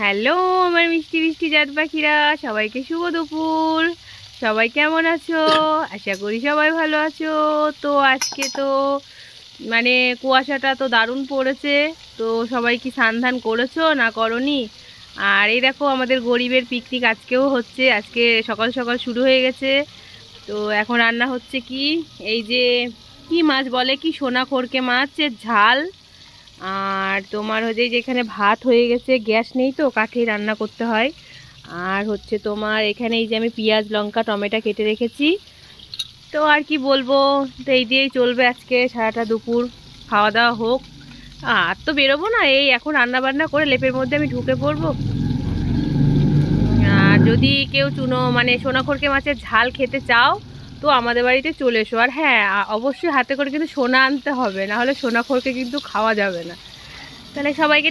Hello আমার মিষ্টি মিষ্টি জাত পাখিরা, সবাইকে শুভ দুপুর। সবাই কেমন আছো? আশা করি সবাই ভালো আছো। তো আজকে তো মানে কুয়াশাটা তো দারুণ পড়েছে। তো সবাই কি স্নান ধান করেছো না করনি? আর এই দেখো আমাদের গরিবের পিকনিক আজকেও হচ্ছে। আজকে সকাল সকাল শুরু হয়ে গেছে। তো এখন রান্না হচ্ছে কি, এই যে কি মাছ বলে, কি সোনা খড়কে মাছের ঝাল। আর তোমার হচ্ছে যেখানে ভাত হয়ে গেছে, গ্যাস নেই তো কাঠেই রান্না করতে হয়। আর হচ্ছে তোমার এখানে এই যে আমি পেঁয়াজ লঙ্কা টমেটো কেটে রেখেছি। তো আর কি বলবো, তো এই দিয়েই চলবে আজকে সারাটা দুপুর। খাওয়া দাওয়া হোক, আর তো বেরোবো না, এই এখন রান্না বান্না করে লেপের মধ্যে আমি ঢুকে পড়বো। আর যদি কেউ সোনাখড়কে মাছের ঝাল খেতে চাও তো আমাদের বাড়িতে চলে এসো। আর হ্যাঁ, অবশ্যই হাতে করে কিন্তু সোনা আনতে হবে, না হলে সোনাখড়কে কিন্তু খাওয়া যাবে না। তাহলে সবাইকে